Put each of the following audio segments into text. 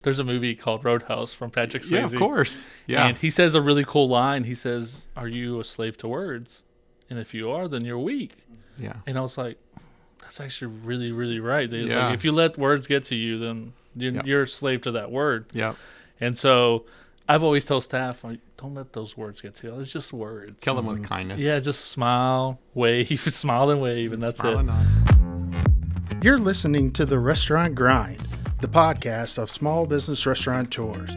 There's a movie called Roadhouse from Patrick Swayze. Yeah, of course. Yeah. And he says a really cool line. He says, "Are you a slave to words? And if you are, then you're weak." Yeah. And I was like, that's actually really, really right. It's Yeah. like, if you let words get to you, then you're a slave to that word. Yep. And so I've always told staff, like, don't let those words get to you. It's just words. Kill them with kindness. Yeah, just smile, wave, smile and wave, and that's Smile it. and nod. You're listening to The Restaurant Grind, the podcast of small business restaurateurs.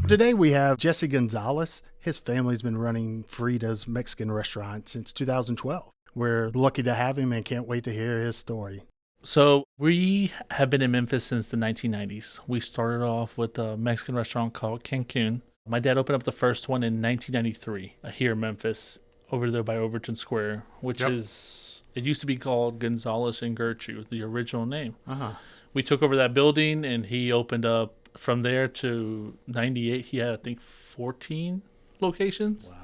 Today we have Jesse Gonzalez. His family's been running Frida's Mexican restaurant since 2012. We're lucky to have him and can't wait to hear his story. So we have been in Memphis since the 1990s. We started off with a Mexican restaurant called Cancun. My dad opened up the first one in 1993 here in Memphis, over there by Overton Square, which is, it used to be called Gonzalez and Gertrude, the original name. Uh-huh. We took over that building and he opened up from there to 98. He had, I think, 14 locations. Wow.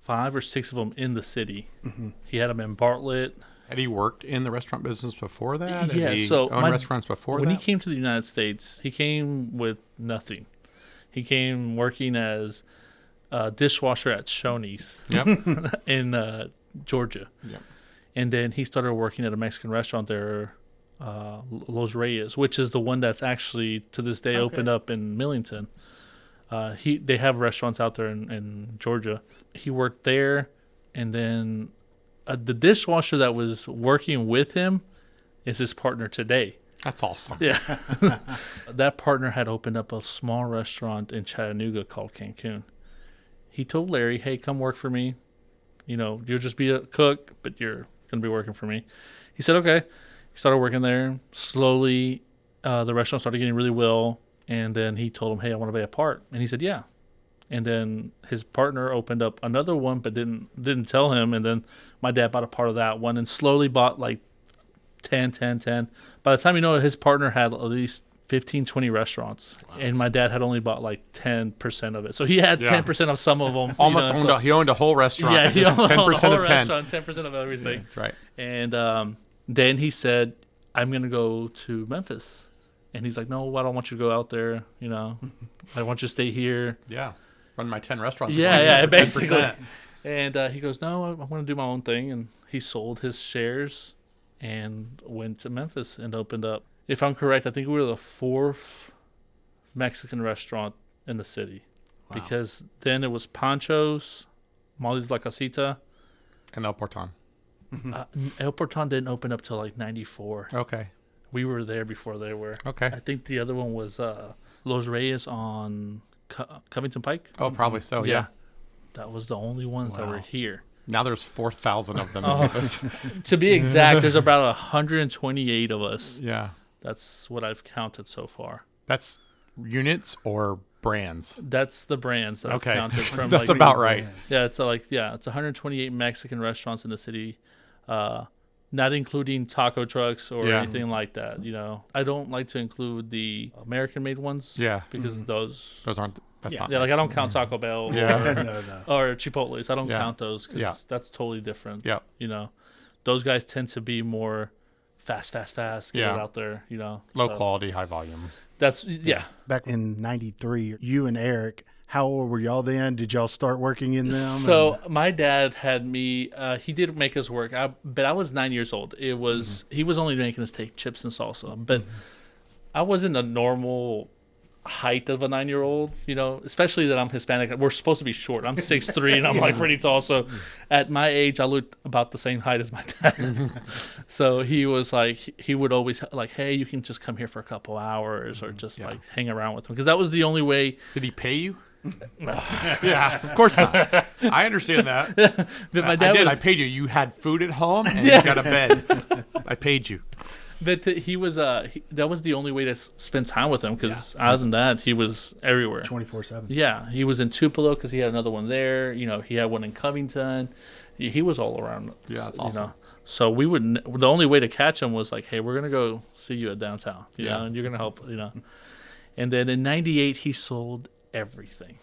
5 or 6 of them in the city. Mm-hmm. He had them in Bartlett. Had he worked in the restaurant business before that? Yeah, Had he so owned restaurants before when that? he came to the United States, he came with nothing. He came working as a dishwasher at Shoney's Yep. in Georgia. Yep. And then he started working at a Mexican restaurant there, Los Reyes, which is the one that's actually to this day opened up in Millington. They have restaurants out there in Georgia. He worked there, and then the dishwasher that was working with him is his partner today. That's awesome. Yeah. That partner had opened up a small restaurant in Chattanooga called Cancun. He told Larry, hey, come work for me. You know, you'll just be a cook, but you're going to be working for me. He said, okay. He started working there. Slowly, the restaurant started getting really well. And then he told him, hey, I want to be a part. And he said, yeah. And then his partner opened up another one, but didn't tell him. And then my dad bought a part of that one and slowly bought like 10. By the time you know it, his partner had at least 15, 20 restaurants. Wow. And my dad had only bought like 10% of it. So he had 10% of some of them. He owned a whole restaurant. Yeah, he owned 10% a whole of 10. restaurant, 10% of everything. Yeah, that's right. And then he said, I'm going to go to Memphis. And he's like, no, I don't want you to go out there. You know, I want you to stay here. Yeah. Run my 10 restaurants. Yeah, basically. 10%. And he goes, no, I'm going to do my own thing. And he sold his shares and went to Memphis and opened up. If I'm correct, I think we were the 4th Mexican restaurant in the city. Wow. Because then it was Pancho's, Molly's La Casita. And El Porton. El Porton didn't open up till like 94. Okay. We were there before they were. Okay. I think the other one was Los Reyes on Covington Pike. Oh, probably so, yeah. That was the only ones that were here. Now there's 4,000 of them in Memphis. To be exact, there's about 128 of us. Yeah. That's what I've counted so far. That's units or brands? That's the brands that I've counted from. That's like, about right. Yeah, it's 128 Mexican restaurants in the city. Not including taco trucks or anything like that. You know, I don't like to include the American-made ones. Yeah, because those aren't. That's not. Yeah, like I don't count Taco Bell or Chipotle's. I don't count those because that's totally different. Yeah, you know, those guys tend to be more fast. Get it out there. You know, low quality, high volume. That's Back in '93, you and Eric. How old were y'all then? Did y'all start working in them? So my dad had me. He did make us work. But I was 9 years old. It was he was only making us take chips and salsa. But I wasn't a normal height of a 9-year-old. You know, especially that I'm Hispanic. We're supposed to be short. I'm 6'3" and I'm like pretty tall. So at my age, I looked about the same height as my dad. So he was like, he would always like, hey, you can just come here for a couple hours or just like hang around with him because that was the only way. Did he pay you? Yeah, of course not. I understand that. But my dad I paid you. You had food at home and you got a bed. I paid you. But he was that was the only way to spend time with him because other than that, he was everywhere. 24/7. Yeah, he was in Tupelo because he had another one there. You know, he had one in Covington. He was all around. Yeah, that's awesome. Know? So we would. The only way to catch him was like, hey, we're gonna go see you at downtown. You know, and you're gonna help. You know, and then in '98 he sold everything.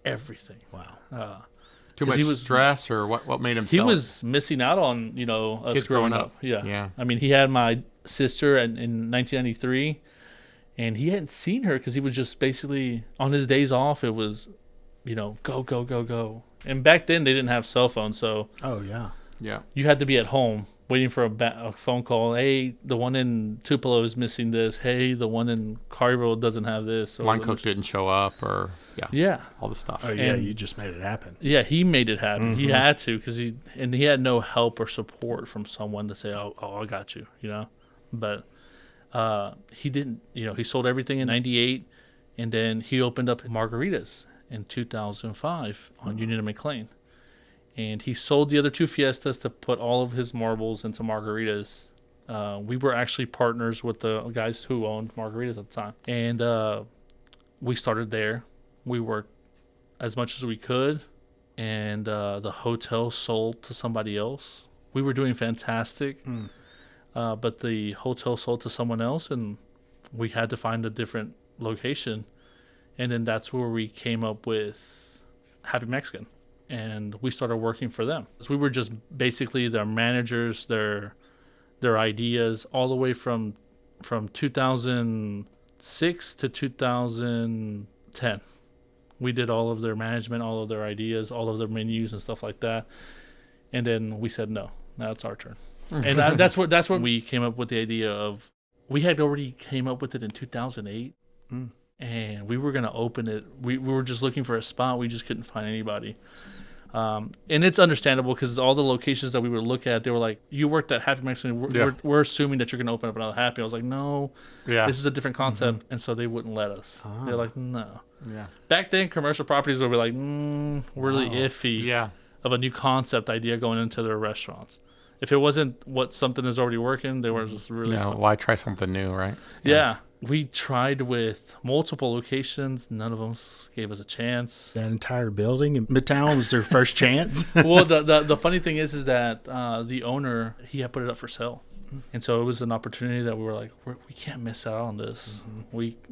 Wow. Too much stress or what made him he sell was missing out on, you know, us kids growing up. Yeah. I mean, he had my sister in 1993 And he hadn't seen her because he was just basically on his days off. It was, go, go, go, go. And back then they didn't have cell phones, so Oh, yeah. Yeah. you had to be at home waiting for a phone call. Hey, the one in Tupelo is missing this. Hey, the one in Collierville doesn't have this. Line cook didn't show up, or Yeah. all the stuff. Oh, yeah, And- you just made it happen. Yeah, he made it happen. He had to because he had no help or support from someone to say, oh, I got you, But he didn't, he sold everything in 98, and then he opened up Margaritas in 2005 on Union and McLean. And he sold the other two Fiestas to put all of his marbles into Margaritas. We were actually partners with the guys who owned Margaritas at the time. And we started there. We worked as much as we could, and the hotel sold to somebody else. We were doing fantastic, but the hotel sold to someone else, and we had to find a different location. And then that's where we came up with Happy Mexican, and we started working for them. So we were just basically their managers, their ideas, all the way from 2006 to 2010. We did all of their management, all of their ideas, all of their menus and stuff like that. And then we said, no, now it's our turn. And that's what we came up with the idea of. We had already came up with it in 2008. And we were going to open it. We were just looking for a spot. We just couldn't find anybody. And it's understandable because all the locations that we would look at, they were like, you worked at Happy Mexican. We're assuming that you're going to open up another Happy. I was like, no, this is a different concept. And so they wouldn't let us. They're like, no. Yeah. Back then, commercial properties would be like, really iffy Yeah. of a new concept idea going into their restaurants. If it wasn't something is already working, they were just really. Yeah. Why try something new, right? Yeah. We tried with multiple locations. None of them gave us a chance. That entire building in Midtown was their first chance. Well, the funny thing is that the owner, he had put it up for sale. And so it was an opportunity that we were like, we can't miss out on this.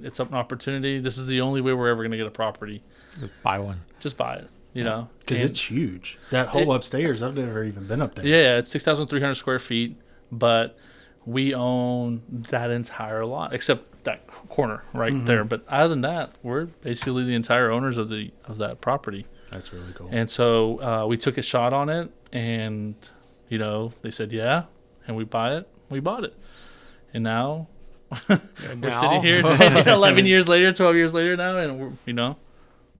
It's an opportunity. This is the only way we're ever going to get a property. Just buy one. Just buy it, you know. Because And- it's huge. That whole upstairs, I've never even been up there. Yeah, it's 6,300 square feet, but we own that entire lot, except that corner right there. But other than that, we're basically the entire owners of that property. That's really cool. And so we took a shot on it, and they said yeah, and we bought it, and now we're sitting here 11 years later, 12 years later now, and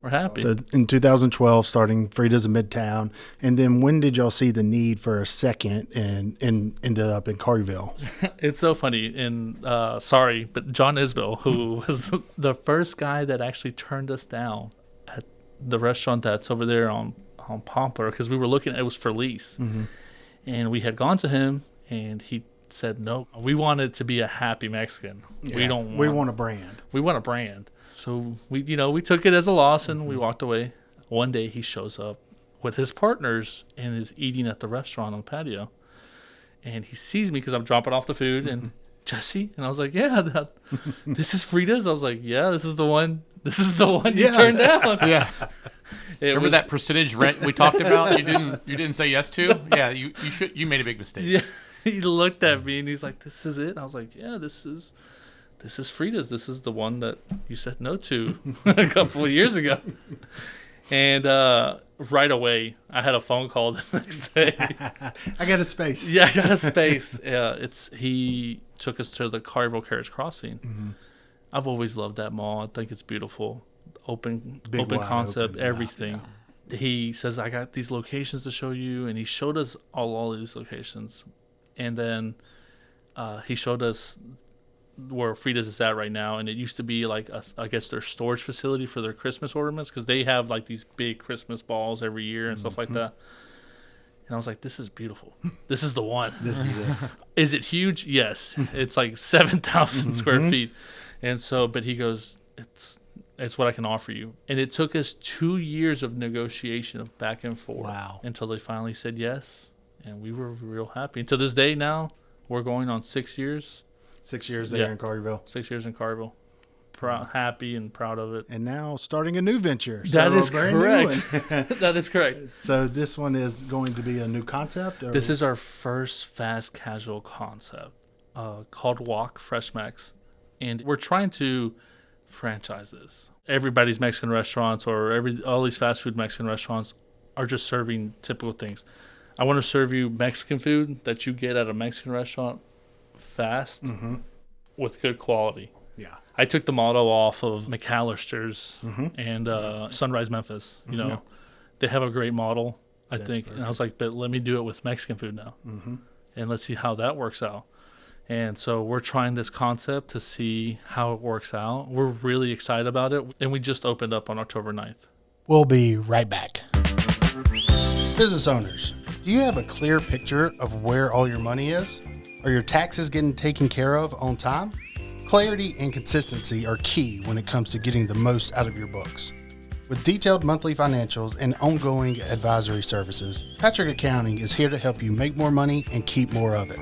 we're happy. So in 2012, starting Frida's in Midtown, and then when did y'all see the need for a second and ended up in Collierville? It's so funny, and sorry, but John Isbell, who was the first guy that actually turned us down at the restaurant that's over there on Pompler, because we were looking, it was for lease, and we had gone to him, and he said no, we want it to be a Happy Mexican. Yeah, we want a brand. We want a brand. So we took it as a loss, and we walked away. One day he shows up with his partners and is eating at the restaurant on the patio, and he sees me because I'm dropping off the food, and Jesse, and I was like, yeah, this is Frida's. I was like, yeah, this is the one you turned down. Yeah. Remember was- that percentage rent we talked about? You didn't say yes to? Yeah, you made a big mistake. Yeah. He looked at me and he's like, this is it? I was like, yeah, this is Frida's. This is the one that you said no to a couple of years ago. And right away, I had a phone call the next day. I got a space. Yeah, I got a space. Yeah, he took us to the Collierville Carriage Crossing. I've always loved that mall. I think it's beautiful. Open Big, wide concept, open, yeah, everything. He says, I got these locations to show you, and he showed us all of these locations. And then he showed us where Frida's is at right now, and it used to be like I guess their storage facility for their Christmas ornaments, because they have like these big Christmas balls every year and stuff like that. And I was like, this is beautiful. This is the one. This is it. Is it huge? Yes. It's like 7,000 square feet. And so, but he goes, it's what I can offer you. And it took us 2 years of negotiation of back and forth. Wow. Until they finally said yes. And we were real happy. And to this day now, we're going on 6 years. 6 years there Yeah. in Collierville. 6 years in Collierville. Happy and proud of it. And now starting a new venture. That So is a brand new correct. one. That is correct. So this one is going to be a new concept? Or? This is our first fast casual concept called Guac Fresh Max. And we're trying to franchise this. Everybody's Mexican restaurants or all these fast food Mexican restaurants are just serving typical things. I want to serve you Mexican food that you get at a Mexican restaurant fast with good quality. Yeah. I took the motto off of McAllister's and Sunrise Memphis. You know, they have a great model, I think. Perfect. And I was like, but let me do it with Mexican food now. And let's see how that works out. And so we're trying this concept to see how it works out. We're really excited about it. And we just opened up on October 9th. We'll be right back. Business owners, do you have a clear picture of where all your money is? Are your taxes getting taken care of on time? Clarity and consistency are key when it comes to getting the most out of your books. With detailed monthly financials and ongoing advisory services, Patrick Accounting is here to help you make more money and keep more of it.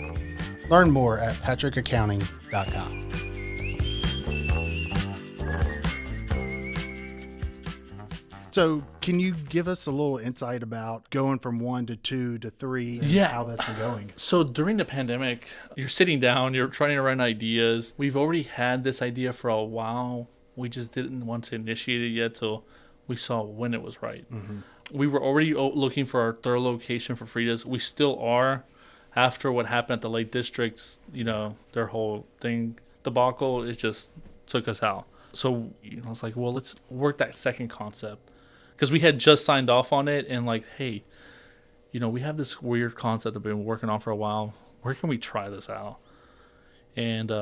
Learn more at patrickaccounting.com. So can you give us a little insight about going from 1 to 2 to 3 and how that's been going? So during the pandemic, you're sitting down, you're trying to run ideas. We've already had this idea for a while. We just didn't want to initiate it yet till we saw when it was right. We were already looking for our third location for Fridas. We still are. After what happened at the Lake Districts, you know, their whole thing debacle, it just took us out. So I was like, well, let's work that second concept. Because we had just signed off on it and like, hey, you know, we have this weird concept that we've been working on for a while. Where can we try this out? And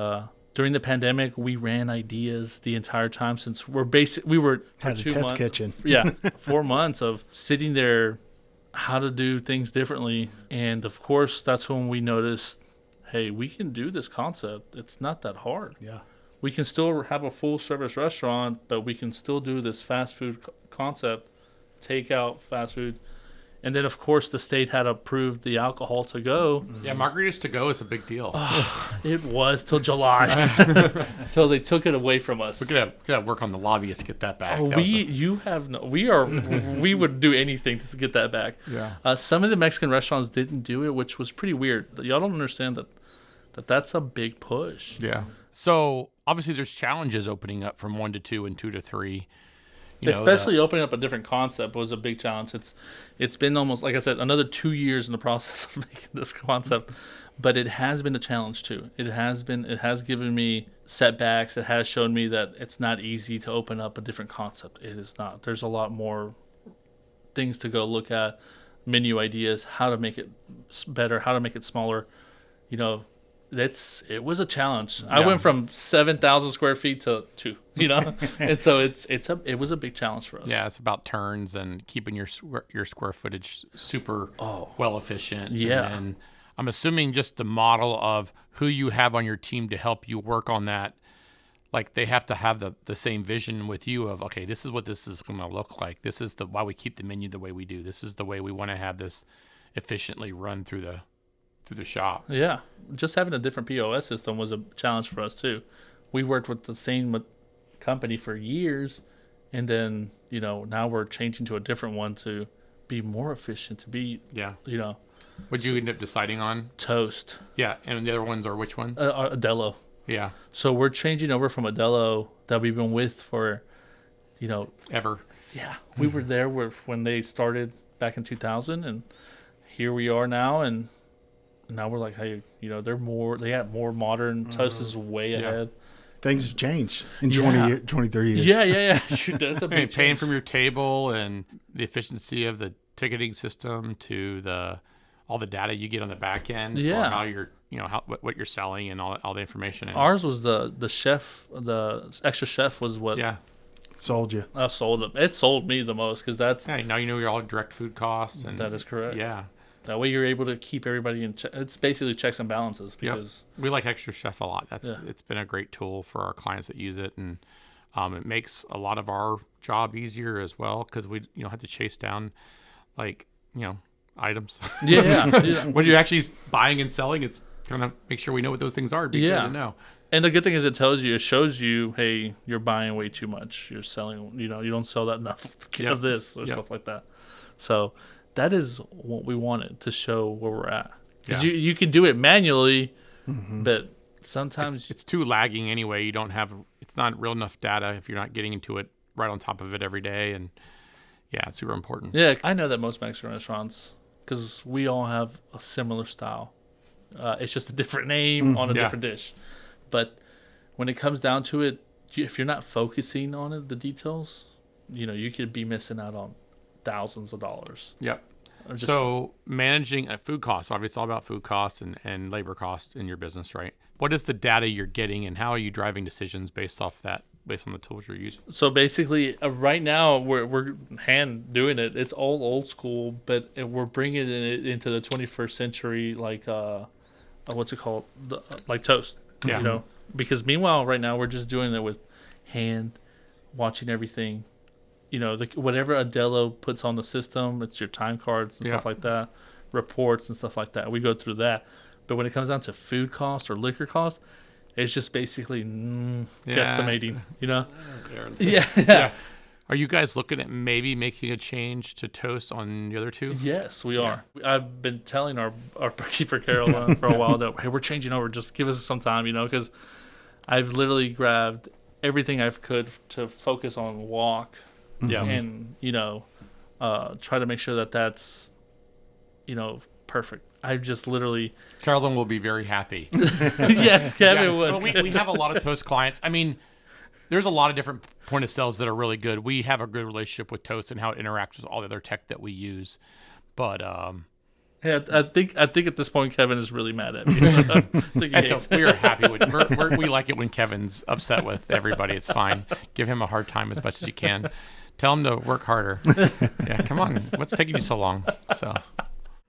during the pandemic, we ran ideas the entire time since we were had a test kitchen. 4 months of sitting there, how to do things differently. And of course, that's when we noticed, hey, we can do this concept. It's not that hard. Yeah. We can still have a full service restaurant, but we can still do this fast food concept, takeout fast food. And then, of course, the state had approved the alcohol to go. Yeah, margaritas to go is a big deal. It was till July, till they took it away from us. We could have work on the lobbyists, get that back. We would do anything to get that back. Yeah. Some of the Mexican restaurants didn't do it, which was pretty weird. Y'all don't understand that's a big push. Yeah. So obviously, there's challenges opening up from 1 to 2 and 2 to 3. Especially opening up a different concept was a big challenge. It's been almost, like I said, another 2 years in the process of making this concept, but it has been a challenge too. It has given me setbacks. It has shown me that it's not easy to open up a different concept. It is not. There's a lot more things to go look at, menu ideas, how to make it better, how to make it smaller. You know, it was a challenge. I went from 7,000 square feet to 2, you know, and so it was a big challenge for us. Yeah, it's about turns and keeping your square footage super well efficient. Yeah, and I'm assuming just the model of who you have on your team to help you work on that. Like they have to have the same vision with you of, okay, this is what this is going to look like. This is why we keep the menu the way we do. This is the way we want to have this efficiently run through the shop. Yeah, just having a different POS system was a challenge for us too. We worked with the same company for years, and then now we're changing to a different one to be more efficient. To be What'd you end up deciding on? Toast. Yeah, and the other ones are which ones? Adello. Yeah. So we're changing over from Adello that we've been with for, ever. Yeah, we were there when they started back in 2000, and here we are now, and now we're like, hey, they have more modern. Toast is way ahead. Things have changed in 23 years. Yeah. That's a big paying from your table and the efficiency of the ticketing system to all the data you get on the back end for how you're, what you're selling and all the information. Ours was the chef, the extra chef was what sold you. Sold it. It sold me the most because that's now you know your direct food costs. And that is correct. Yeah. That way you're able to keep everybody in check. It's basically checks and balances because we like Extra Chef a lot. It's been a great tool for our clients that use it, and it makes a lot of our job easier as well because we have to chase down items. Yeah. When you're actually buying and selling, it's kind of make sure we know what those things are. It'd be good to know. And the good thing is it shows you, hey, you're buying way too much. You're selling, you don't sell that enough of this or stuff like that. So that is what we wanted to show where we're at. Because you can do it manually, but sometimes it's too lagging anyway. You don't have, it's not real enough data if you're not getting into it right on top of it every day. And yeah, it's super important. Yeah, I know that most Mexican restaurants, because we all have a similar style. It's just a different name on a different dish. But when it comes down to it, if you're not focusing on it, the details, you could be missing out on thousands of dollars. Yep. So managing food costs, obviously it's all about food costs and labor costs in your business, right? What is the data you're getting and how are you driving decisions based on the tools you're using? So basically, right now we're hand doing it. It's all old school, but we're bringing it into the 21st century, like what's it called, like toast. Yeah. Because meanwhile, right now we're just doing it with hand, watching everything. Whatever Adelo puts on the system, it's your time cards and stuff like that, reports and stuff like that. We go through that. But when it comes down to food costs or liquor costs, it's just basically guesstimating, Yeah. Are you guys looking at maybe making a change to toast on the other two? Yes, we are. I've been telling our bookkeeper, Carol, for a while that, hey, we're changing over. Just give us some time, because I've literally grabbed everything I could to focus on Guac and, try to make sure that that's, perfect. I just literally... Carolyn will be very happy. Yes, Kevin would. Well, we have a lot of Toast clients. I mean, there's a lot of different point of sales that are really good. We have a good relationship with Toast and how it interacts with all the other tech that we use. But yeah, I think at this point Kevin is really mad at me. So I think we are happy with. We like it when Kevin's upset with everybody. It's fine. Give him a hard time as much as you can. Tell him to work harder. Yeah, come on. What's taking you so long? So.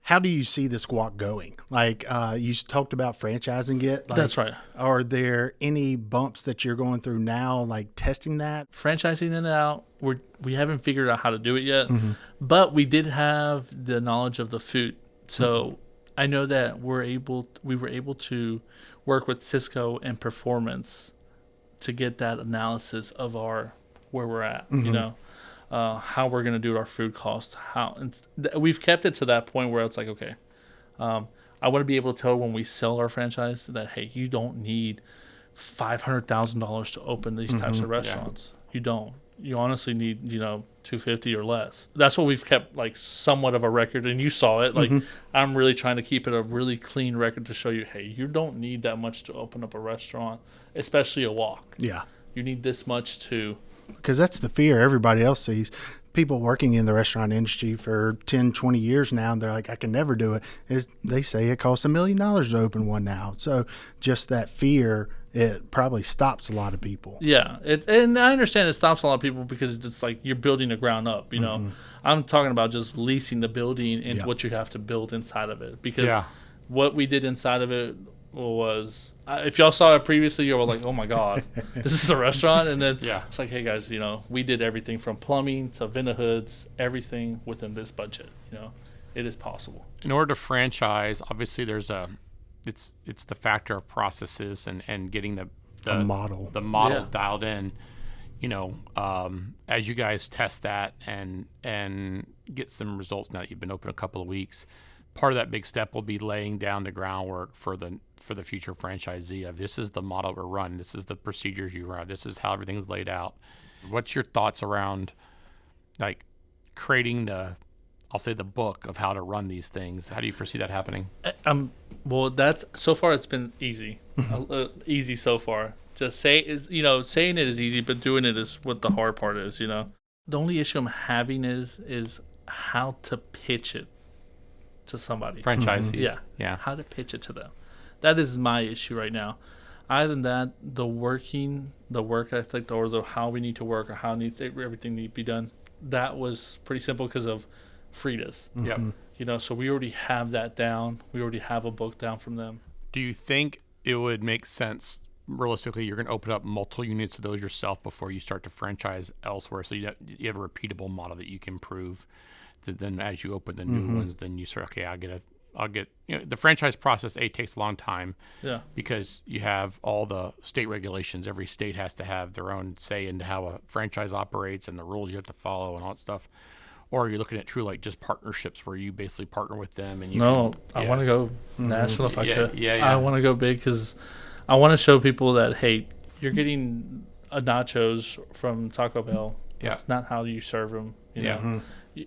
How do you see this Guac going? Like you talked about franchising it. Like, that's right. Are there any bumps that you're going through now, like testing that? Franchising it out, we haven't figured out how to do it yet, but we did have the knowledge of the food. So I know that we were able to work with Cisco and Performance to get that analysis of where we're at, how we're going to do our food cost. We've kept it to that point where it's like, okay, I want to be able to tell when we sell our franchise that, hey, you don't need $500,000 to open these types of restaurants. You don't. You honestly need, $250,000 or less. That's what we've kept, like, somewhat of a record, and you saw it. Like, I'm really trying to keep it a really clean record to show you, hey, you don't need that much to open up a restaurant, especially a Guac. Yeah. You need this much to... Because that's the fear everybody else sees. People working in the restaurant industry for 10, 20 years now, and they're like, I can never do it. They say it costs $1 million to open one now. So just that fear, it probably stops a lot of people. Yeah. And I understand it stops a lot of people because it's like you're building the ground up, I'm talking about just leasing the building and what you have to build inside of it. Because what we did inside of it was, if y'all saw it previously, you were like, oh my God, this is a restaurant. And then it's like, hey guys, we did everything from plumbing to vendor hoods, everything within this budget. It is possible. In order to franchise, obviously there's it's the factor of processes and getting the model dialed in. As you guys test that and get some results now that you've been open a couple of weeks, part of that big step will be laying down the groundwork for the future franchisee of this is the model we're running, this is the procedures you run, this is how everything's laid out. What's your thoughts around like creating the book of how to run these things? How do you foresee that happening? Well, that's so far it's been easy, easy so far. Just saying it is easy, but doing it is what the hard part is. The only issue I'm having is how to pitch it to somebody. Franchisees. Yeah. How to pitch it to them. That is my issue right now. Other than that, the work ethic or how we need to work or how everything need to be done, that was pretty simple because of Fridas. Yep. So we already have that down. We already have a book down from them. Do you think it would make sense, realistically, you're going to open up multiple units of those yourself before you start to franchise elsewhere, so you have a repeatable model that you can prove? Then as you open the new ones, then you start, okay, I'll get the franchise process takes a long time. Yeah. Because you have all the state regulations. Every state has to have their own say into how a franchise operates and the rules you have to follow and all that stuff. Or you're looking at true like just partnerships where you basically partner with them and you I want to go national if I could. I want to go big because I want to show people that, hey, you're getting a nachos from Taco Bell. Yeah. That's not how you serve them. You Yeah. know,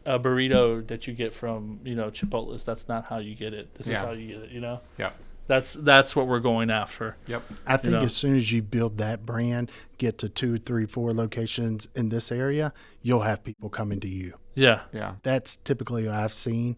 a burrito that you get from, Chipotle's, that's not how you get it. This is Yeah. how you get it, Yeah. That's what we're going after. Yep. I think know. as soon as you build that brand, get to 2, 3, 4 locations in this area, you'll have people coming to you. Yeah. Yeah. That's typically what I've seen.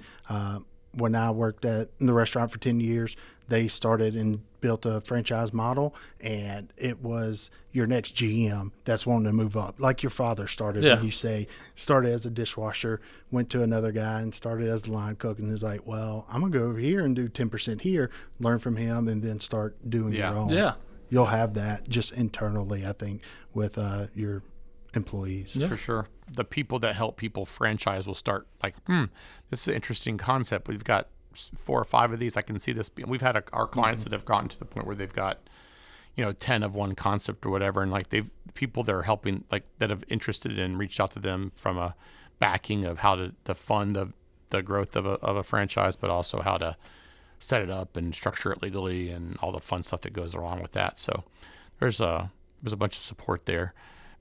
When I worked in the restaurant for 10 years, they started and built a franchise model, and it was your next GM that's wanting to move up. Like your father started, Yeah. when you say, started as a dishwasher, went to another guy and started as the line cook, and is like, well, I'm going to go over here and do 10% here, learn from him, and then start doing Yeah. your own. Yeah. You'll have that just internally, I think, with your employees. Yeah. For sure. The people that help people franchise will start like, this is an interesting concept. We've got 4 or 5 of these. I can see this. We've had our clients that have gotten to the point where they've got, 10 of one concept or whatever. And like people that are helping, like that have interested and reached out to them from a backing of how to fund the growth of a franchise, but also how to set it up and structure it legally and all the fun stuff that goes along with that. So there's a bunch of support there.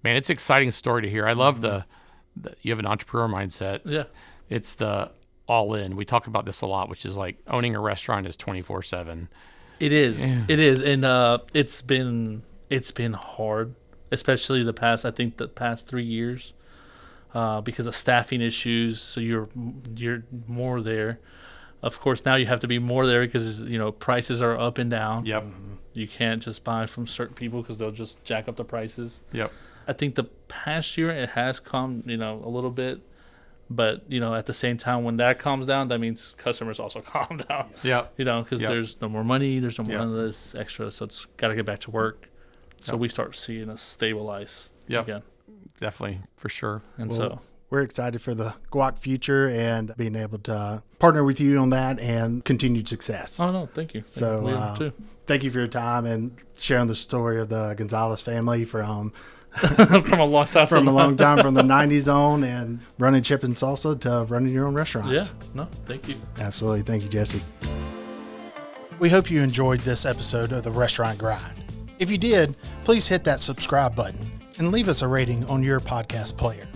Man, it's an exciting story to hear. I love the you have an entrepreneur mindset. Yeah. It's the all in. We talk about this a lot, which is like owning a restaurant is 24/7. It is. Yeah. It is. And it's been hard, especially the past 3 years, because of staffing issues. So you're more there. Of course, now you have to be more there because, prices are up and down. Yep. You can't just buy from certain people because they'll just jack up the prices. Yep. I think the past year it has come, a little bit. But, at the same time, when that calms down, that means customers also calm down. Yeah. Because there's no more money, there's no more Yep. of this extra, so it's got to get back to work. So Yep. we start seeing us stabilize again. Definitely, for sure. And Well, so we're excited for the Guac future and being able to partner with you on that and continued success. oh no, thank you. So, we are too. Thank you for your time and sharing the story of the Gonzalez family from from a long time from the 90s on, and running Chip and Salsa to running your own restaurants. Yeah, no, thank you. Absolutely. Thank you, Jesse. We hope you enjoyed this episode of the Restaurant Grind. If you did, please hit that subscribe button and leave us a rating on your podcast player.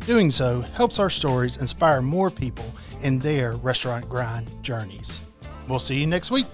Doing so helps our stories inspire more people in their restaurant grind journeys. We'll see you next week.